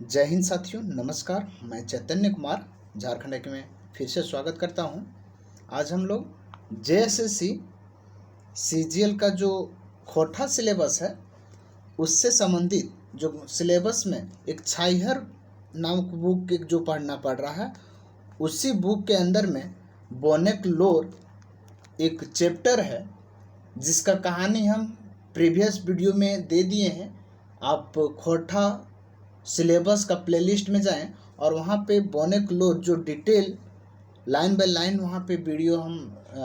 जय हिंद साथियों, नमस्कार। मैं चैतन्य कुमार झारखंड एक में फिर से स्वागत करता हूं। आज हम लोग जेएसएससी सीजीएल का जो खोटा सिलेबस है उससे संबंधित जो सिलेबस में एक छाइहर नामक बुक एक जो पढ़ना पड़ रहा है, उसी बुक के अंदर में बोनेक लोर एक चैप्टर है जिसका कहानी हम प्रीवियस वीडियो में दे दिए हैं। आप खोटा सिलेबस का प्लेलिस्ट में जाएं और वहाँ पे बोनेक लोर जो डिटेल लाइन बाय लाइन वहाँ पे वीडियो हम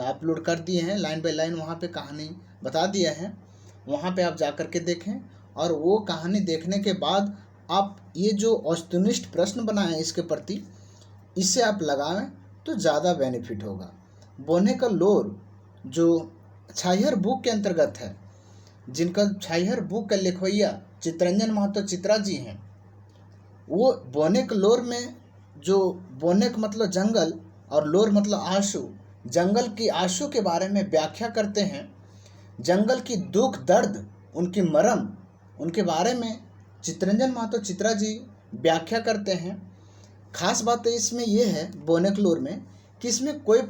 अपलोड कर दिए हैं, लाइन बाय लाइन वहाँ पे कहानी बता दिया है। वहाँ पे आप जा कर के देखें और वो कहानी देखने के बाद आप ये जो वस्तुनिष्ठ प्रश्न बनाए हैं इसके प्रति, इसे आप लगाएं तो ज़्यादा बेनिफिट होगा। बोनेक लोर जो छाइहर बुक के अंतर्गत है, जिनका छाइहर बुक का लिखवैया चितरंजन महतो चित्रा जी हैं, वो बोनेक लोर में जो बोनेक मतलब जंगल और लोर मतलब आंसू, जंगल की आंसू के बारे में व्याख्या करते हैं। जंगल की दुख दर्द, उनकी मरम, उनके बारे में चितरंजन महतो चित्रा जी व्याख्या करते हैं। खास बात इसमें यह है बोनेक लोर में कि इसमें कोई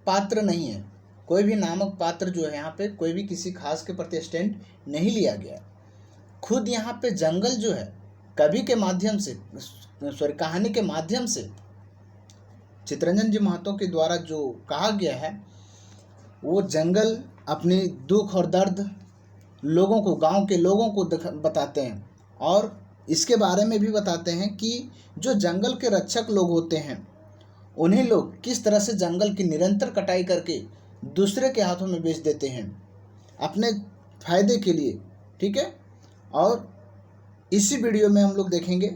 पात्र नहीं है, कोई भी नामक पात्र जो है यहाँ पे कोई भी किसी खास के प्रति स्टैंड नहीं लिया गया। खुद यहाँ पे जंगल जो है कवि के माध्यम से कहानी के माध्यम से चितरंजन जी महतो के द्वारा जो कहा गया है, वो जंगल अपनी दुख और दर्द लोगों को, गांव के लोगों को बताते हैं और इसके बारे में भी बताते हैं कि जो जंगल के रक्षक लोग होते हैं उन्हीं लोग किस तरह से जंगल की निरंतर कटाई करके दूसरे के हाथों में बेच देते हैं अपने फायदे के लिए। ठीक है, और इसी वीडियो में हम लोग देखेंगे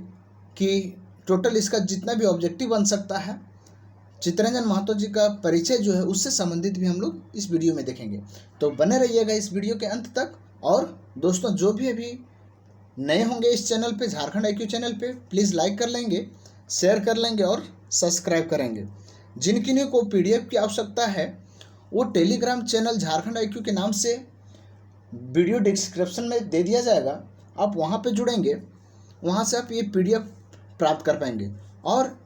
कि टोटल इसका जितना भी ऑब्जेक्टिव बन सकता है, चितरंजन महतो जी का परिचय जो है उससे संबंधित भी हम लोग इस वीडियो में देखेंगे। तो बने रहिएगा इस वीडियो के अंत तक। और दोस्तों, जो भी अभी नए होंगे इस चैनल पे, झारखंड IQ चैनल पे, प्लीज़ लाइक कर लेंगे, शेयर कर लेंगे और सब्सक्राइब करेंगे। जिन किन्हीं को PDF की आवश्यकता है वो टेलीग्राम चैनल झारखंड IQ के नाम से वीडियो डिस्क्रिप्शन में दे दिया जाएगा। आप वहाँ पे जुड़ेंगे, वहाँ से आप ये PDF प्राप्त कर पाएंगे। और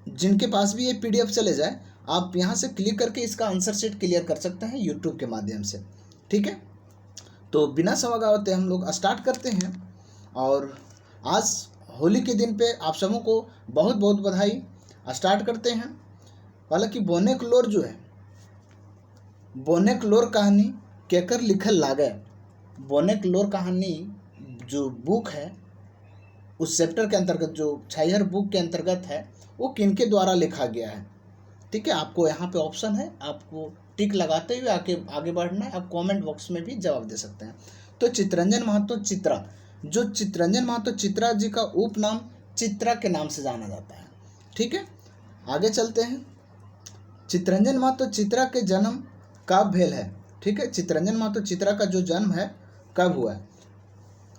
जिनके पास भी ये PDF चले जाए, आप यहाँ से क्लिक करके इसका आंसर शीट क्लियर कर सकते हैं यूट्यूब के माध्यम से। ठीक है, तो बिना समय गवाते हम लोग स्टार्ट करते हैं। और आज होली के दिन पे आप सबों को बहुत बहुत बधाई। स्टार्ट करते हैं। हालांकि बोनेक लोर जो है, बोनेक लोर कहानी केकर लिखल लागे, बोनेक लोर कहानी जो बुक है उस चैप्टर के अंतर्गत, जो छाइहर बुक के अंतर्गत है, वो किनके द्वारा लिखा गया है। ठीक है, आपको यहाँ पे ऑप्शन है, आपको टिक लगाते हुए आगे बढ़ना है। आप कमेंट बॉक्स में भी जवाब दे सकते हैं। तो चितरंजन महतो चित्रा, जो चितरंजन महतो चित्रा जी का उपनाम चित्रा के नाम से जाना जाता है। ठीक है, आगे चलते हैं। चितरंजन महतो चित्रा के जन्म कब भेल है। ठीक है, चितरंजन महतो चित्रा का जो जन्म है कब हुआ है?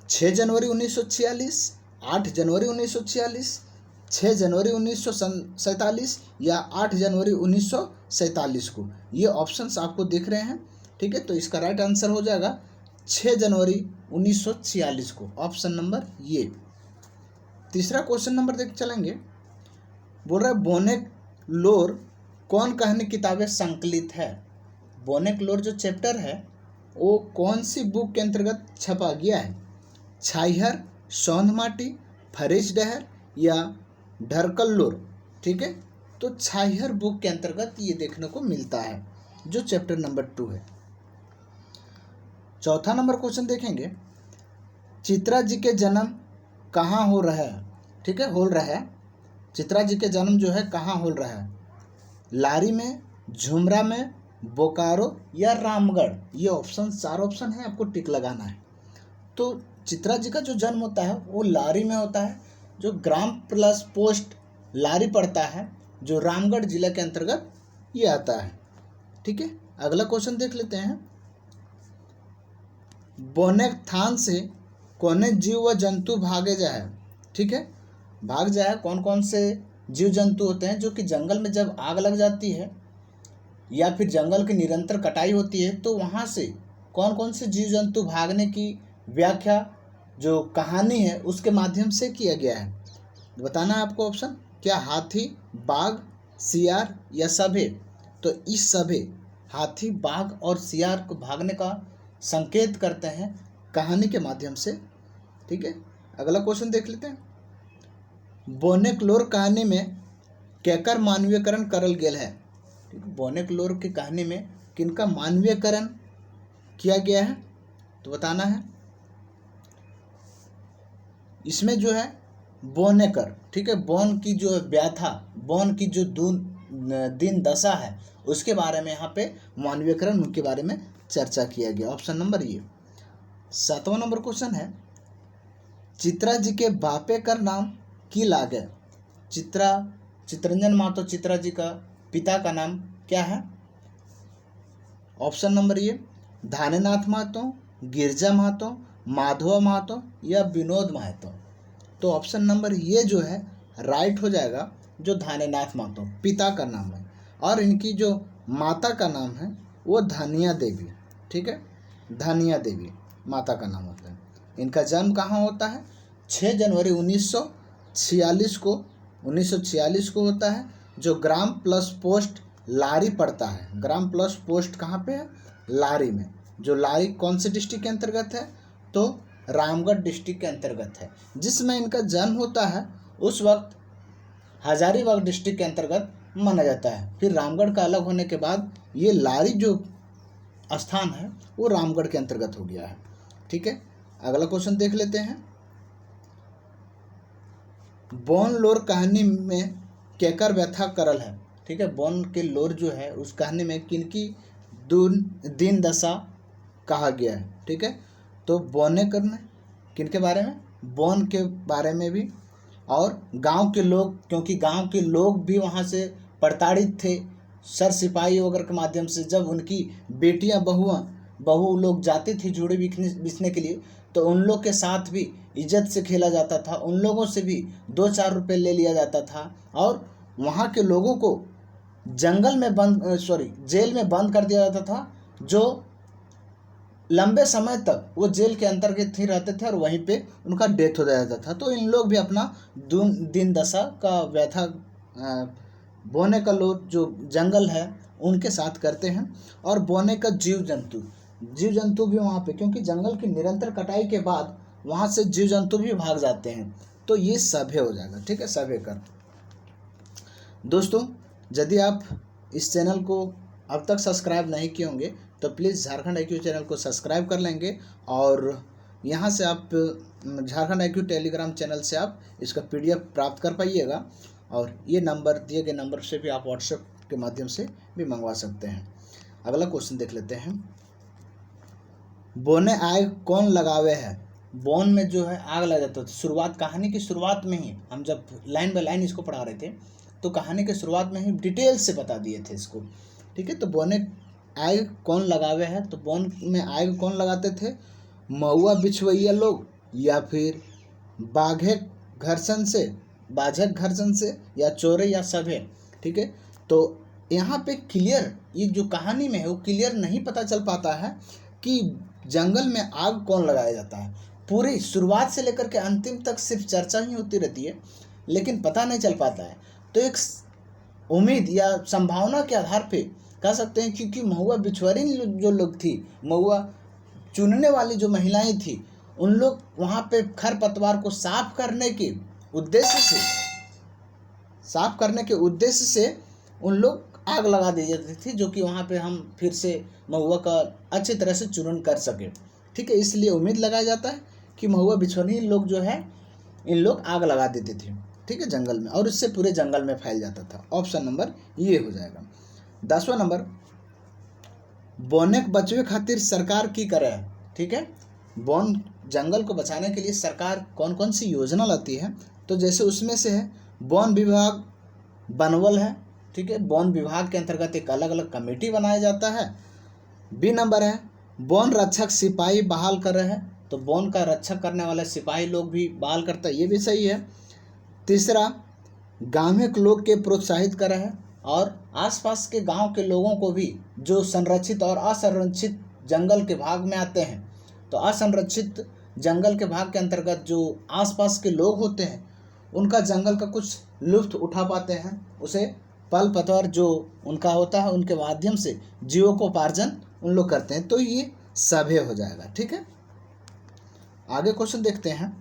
6 जनवरी 1946, 8 जनवरी 1946, 6 जनवरी 1947 या 8 जनवरी 1947 को। ये ऑप्शंस आपको दिख रहे हैं। ठीक है, तो इसका राइट आंसर हो जाएगा 6 जनवरी 1946 को, ऑप्शन नंबर ये। तीसरा क्वेश्चन नंबर देख चलेंगे। बोल रहा है बोनेक लोर कौन कहानी किताबें संकलित है। बोनेक लोर जो चैप्टर है वो कौन सी बुक के अंतर्गत छपा गया है? छाइहर, सौंधमाटी, फरीचडहर या ढरकल लोर। ठीक है, तो छाइहर बुक के अंतर्गत ये देखने को मिलता है, जो चैप्टर नंबर 2 है। चौथा नंबर क्वेश्चन देखेंगे। चित्रा जी के जन्म कहाँ हो रहा है? ठीक है, हो रहा है। चित्रा जी के जन्म जो है कहाँ हो रहा है? लारी में, झुमरा में, बोकारो या रामगढ़। ये ऑप्शन, 4 ऑप्शन है, आपको टिक लगाना है। तो चित्रा जी का जो जन्म होता है वो लारी में होता है, जो ग्राम प्लस पोस्ट लारी पड़ता है, जो रामगढ़ जिला के अंतर्गत ये आता है। ठीक है, अगला क्वेश्चन देख लेते हैं। बोनेक थान से कौने जीव व जंतु भागे जाए। ठीक है, भाग जाए कौन कौन से जीव जंतु होते हैं जो कि जंगल में जब आग लग जाती है या फिर जंगल की निरंतर कटाई होती है, तो वहाँ से कौन कौन से जीव जंतु भागने की व्याख्या जो कहानी है उसके माध्यम से किया गया है। बताना है आपको ऑप्शन, क्या हाथी, बाघ, सियार या सभे। तो इस सभे, हाथी, बाघ और सियार को भागने का संकेत करते हैं कहानी के माध्यम से। ठीक है, अगला क्वेश्चन देख लेते हैं। बोनेक्लोर कहानी में केकर मानवीयकरण करल गेल है। ठीक है, बोनेक्लोर की कहानी में किनका मानवीयकरण किया गया है, तो बताना है। इसमें जो है बोनेकर, ठीक है, बोन की जो व्याथा, बोन की जो दीन दशा है उसके बारे में यहाँ पे मानवीयकरण के बारे में चर्चा किया गया। ऑप्शन नंबर ये। 7वां नंबर क्वेश्चन है, चित्रा जी के बापे कर नाम की लागे। चित्रंजन महतो चित्रा जी का पिता का नाम क्या है। ऑप्शन नंबर ये, धानेनाथ महतो, गिरजा महतो, माधवा महतो या विनोद महतो। तो ऑप्शन नंबर ये जो है राइट हो जाएगा, जो धानेनाथ महतो पिता का नाम है, और इनकी जो माता का नाम है वो धनिया देवी। ठीक है, धनिया देवी माता का नाम होता है। इनका जन्म कहाँ होता है, 6 जनवरी 1946 को होता है, जो ग्राम प्लस पोस्ट लारी पड़ता है। ग्राम प्लस पोस्ट कहाँ पे है, लारी में। जो लारी कौन से डिस्ट्रिक्ट के अंतर्गत है, तो रामगढ़ डिस्ट्रिक्ट के अंतर्गत है। जिसमें इनका जन्म होता है उस वक्त हजारीबाग डिस्ट्रिक्ट के अंतर्गत माना जाता है। फिर रामगढ़ का अलग होने के बाद ये लारी जो स्थान है वो रामगढ़ के अंतर्गत हो गया है। ठीक है, अगला क्वेश्चन देख लेते हैं। बोन लोर कहानी में केकर व्यथा करल है। ठीक है, बोन के लोर जो है उस कहानी में किनकी दीन दशा कहा गया है। ठीक है, तो बोनेकर ने किनके बारे में, बोन के बारे में भी, और गांव के लोग, क्योंकि गांव के लोग भी वहां से प्रताड़ित थे सर सिपाही वगैरह के माध्यम से। जब उनकी बेटियां बहू लोग जाती थी जूड़े बिछने के लिए, तो उन लोग के साथ भी इज्जत से खेला जाता था, उन लोगों से भी 2-4 रुपये ले लिया जाता था, और वहाँ के लोगों को जेल में बंद कर दिया जाता था, जो लंबे समय तक वो जेल के अंतर्गत ही रहते थे और वहीं पे उनका डेथ हो जाता था। तो इन लोग भी अपना दीन दशा का व्यथा बोने का लोग जो जंगल है उनके साथ करते हैं। और बोने का जीव जंतु भी वहाँ पे, क्योंकि जंगल की निरंतर कटाई के बाद वहाँ से जीव जंतु भी भाग जाते हैं। तो ये सभ्य हो जाएगा। ठीक है, सभ्य कर। दोस्तों, यदि आप इस चैनल को अब तक सब्सक्राइब नहीं किए होंगे तो प्लीज़ झारखंड IQ चैनल को सब्सक्राइब कर लेंगे, और यहाँ से आप झारखंड IQ टेलीग्राम चैनल से आप इसका PDF प्राप्त कर पाइएगा, और ये नंबर दिए गए नंबर से भी आप व्हाट्सएप के माध्यम से भी मंगवा सकते हैं। अगला क्वेश्चन देख लेते हैं। बोने आग कौन लगावे है। बोन में जो है आग लगा जाता था। शुरुआत, कहानी की शुरुआत में ही हम जब लाइन बाय लाइन इसको पढ़ा रहे थे तो कहानी के शुरुआत में ही डिटेल से बता दिए थे इसको। ठीक है, तो बोने आग कौन लगावे है, तो बोन में आग कौन लगाते थे, महुआ बिछवैया लोग, या फिर बाघक घर्षण से, या चोरे, या सभे। ठीक है, तो यहाँ पे क्लियर, ये जो कहानी में है वो क्लियर नहीं पता चल पाता है कि जंगल में आग कौन लगाया जाता है। पूरी शुरुआत से लेकर के अंतिम तक सिर्फ चर्चा ही होती रहती है, लेकिन पता नहीं चल पाता है। तो एक उम्मीद या संभावना के आधार पे कह सकते हैं, क्योंकि महुआ बिछुआरी जो लोग थी, महुआ चुनने वाली जो महिलाएं थी, उन लोग वहाँ पे खरपतवार को साफ करने के उद्देश्य से उन लोग आग लगा दी जाती थी, जो कि वहाँ पे हम फिर से महुआ का अच्छी तरह से चूर्ण कर सके। ठीक है, इसलिए उम्मीद लगाया जाता है कि महुआ बिछुआरी लोग जो है इन लोग आग लगा देते थे। ठीक है, जंगल में, और इससे पूरे जंगल में फैल जाता था। ऑप्शन नंबर ये हो जाएगा। 10वां नंबर, बोने के बचवे खातिर सरकार की करे। ठीक है, बोन जंगल को बचाने के लिए सरकार कौन कौन सी योजना लाती है, तो जैसे उसमें से है वन विभाग बनवल है। ठीक है, वन विभाग के अंतर्गत एक अलग अलग कमेटी बनाया जाता है। बी नंबर है वन रक्षक सिपाही बहाल कर रहे हैं, तो वन का रक्षक करने वाले सिपाही लोग भी बहाल करता है, ये भी सही है। तीसरा, गाँव के लोग के प्रोत्साहित कर रहे हैं, और आसपास के गांव के लोगों को भी, जो संरक्षित और असंरक्षित जंगल के भाग में आते हैं, तो असंरक्षित जंगल के भाग के अंतर्गत जो आसपास के लोग होते हैं उनका जंगल का कुछ लुत्फ उठा पाते हैं, उसे पल पतवार जो उनका होता है उनके माध्यम से जीविकोपार्जन उन लोग करते हैं, तो ये सभ्य हो जाएगा। ठीक है, आगे क्वेश्चन देखते हैं।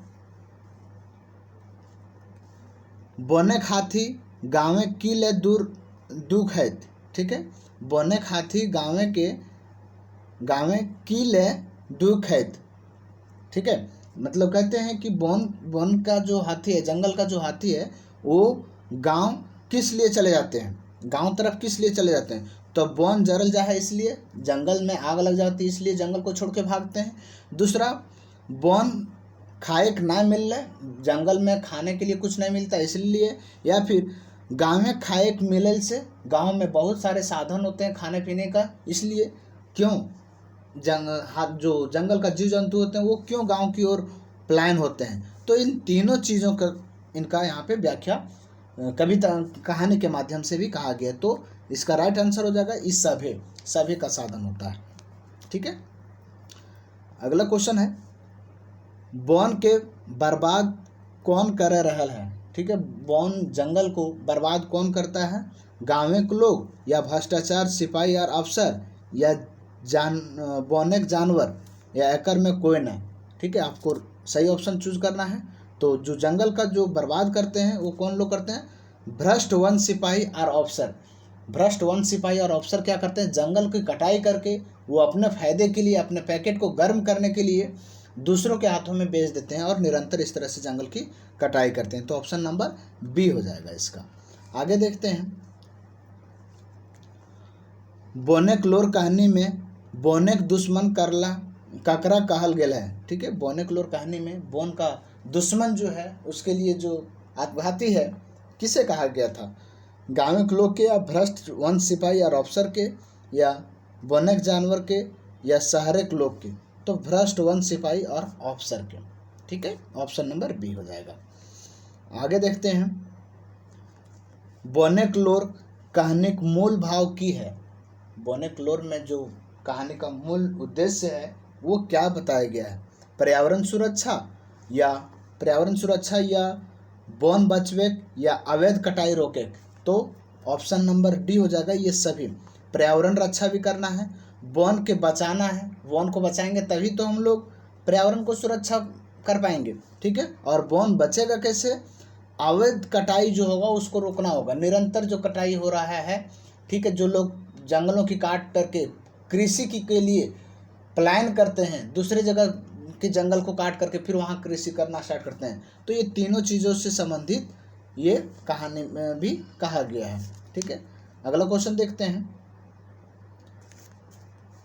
बोनेक हाथी गाँवे किले दूर दुख है। ठीक है, बोनेक हाथी गाँवे किले दुख है। ठीक है, मतलब कहते हैं कि वन का जो हाथी है, जंगल का जो हाथी है, वो गांव किस लिए चले जाते हैं, गांव तरफ किस लिए चले जाते हैं, तो वन जरल जा है इसलिए, जंगल में आग लग जाती है इसलिए जंगल को छोड़ के भागते हैं। दूसरा, वन खाए ना मिल रहा, जंगल में खाने के लिए कुछ नहीं मिलता इसलिए, या फिर गाँव में खाए मिलल से गांव में बहुत सारे साधन होते हैं खाने पीने का, इसलिए क्यों जो जंगल का जीव जंतु होते हैं वो क्यों गांव की ओर पलायन होते हैं। तो इन तीनों चीज़ों का इनका यहाँ पे व्याख्या कविता कहानी के माध्यम से भी कहा गया, तो इसका राइट आंसर हो जाएगा इस सभ्य का साधन होता है। ठीक है, अगला क्वेश्चन है, वन के बर्बाद कौन कर रहल है। ठीक है, वन जंगल को बर्बाद कौन करता है, गाँव के लोग या भ्रष्टाचार सिपाही और अफसर या बोनेक जानवर या एकर में कोई नहीं। ठीक है, आपको सही ऑप्शन चूज करना है। तो जो जंगल का जो बर्बाद करते हैं वो कौन लोग करते हैं, भ्रष्ट वन सिपाही और अफसर। भ्रष्ट वन सिपाही और अफसर क्या करते हैं, जंगल की कटाई करके वो अपने फायदे के लिए, अपने पैकेट को गर्म करने के लिए दूसरों के हाथों में बेच देते हैं और निरंतर इस तरह से जंगल की कटाई करते हैं। तो ऑप्शन नंबर बी हो जाएगा इसका। आगे देखते हैं, बोनेक लोर कहानी में बोनेक दुश्मन ककरा कहल गेल है। ठीक है, बोनेक लोर कहानी में बोन का दुश्मन जो है उसके लिए जो आत्मघाती है किसे कहा गया था, गाँव के लोग के या भ्रष्ट वन सिपाही और अफसर के या बोनेक जानवर के या शहर के लोग के, तो भ्रष्ट वन सिपाही और अफसर के। ठीक है, ऑप्शन नंबर बी हो जाएगा। आगे देखते हैं, बोनेक लोर कहानी का मूल भाव की है। बोनेक लोर में जो कहानी का मूल उद्देश्य है वो क्या बताया गया है, पर्यावरण सुरक्षा या वन बचवे या अवैध कटाई रोके। तो ऑप्शन नंबर डी हो जाएगा, ये सभी। पर्यावरण रक्षा भी करना है, वन के बचाना है, वन को बचाएंगे तभी तो हम लोग पर्यावरण को सुरक्षा कर पाएंगे। ठीक है, और वन बचेगा कैसे, अवैध कटाई जो होगा उसको रोकना होगा, निरंतर जो कटाई हो रहा है। ठीक है, जो लोग जंगलों की काट करके कृषि के लिए पलायन करते हैं, दूसरे जगह के जंगल को काट करके फिर वहाँ कृषि करना स्टार्ट करते हैं, तो ये तीनों चीज़ों से संबंधित ये कहानी में भी कहा गया है। ठीक है, अगला क्वेश्चन देखते हैं,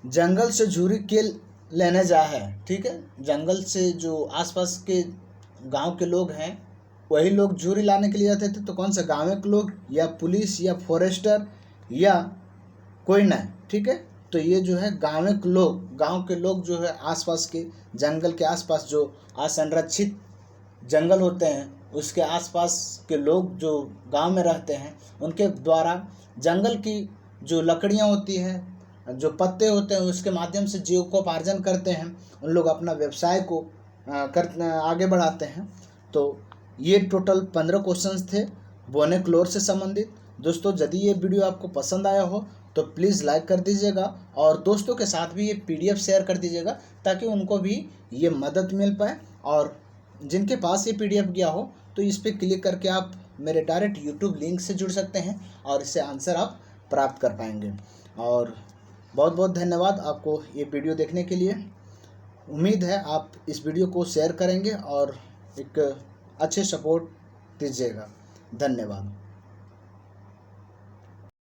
जंगल से झूरी के लेने जा है। ठीक है, जंगल से जो आसपास के गांव के लोग हैं वही लोग झूरी लाने के लिए जाते थे, तो कौन सा, गाँव के लोग या पुलिस या फॉरेस्टर या कोई नहीं। ठीक है, तो ये जो है गाँव के लोग जो है आसपास के जंगल के आसपास जो असंरक्षित जंगल होते हैं उसके आसपास के लोग जो गांव में रहते हैं उनके द्वारा जंगल की जो लकड़ियां होती हैं, जो पत्ते होते हैं, उसके माध्यम से जीविकोपार्जन करते हैं, उन लोग अपना व्यवसाय को आगे बढ़ाते हैं। तो ये टोटल 15 क्वेश्चंस थे बोनेक लोर से संबंधित। दोस्तों, यदि ये वीडियो आपको पसंद आया हो तो प्लीज़ लाइक कर दीजिएगा और दोस्तों के साथ भी ये PDF शेयर कर दीजिएगा ताकि उनको भी ये मदद मिल पाए, और जिनके पास ये PDF गया हो तो इस पर क्लिक करके आप मेरे डायरेक्ट YouTube लिंक से जुड़ सकते हैं और इससे आंसर आप प्राप्त कर पाएंगे। और बहुत बहुत धन्यवाद आपको ये वीडियो देखने के लिए। उम्मीद है आप इस वीडियो को शेयर करेंगे और एक अच्छे सपोर्ट दीजिएगा। धन्यवाद।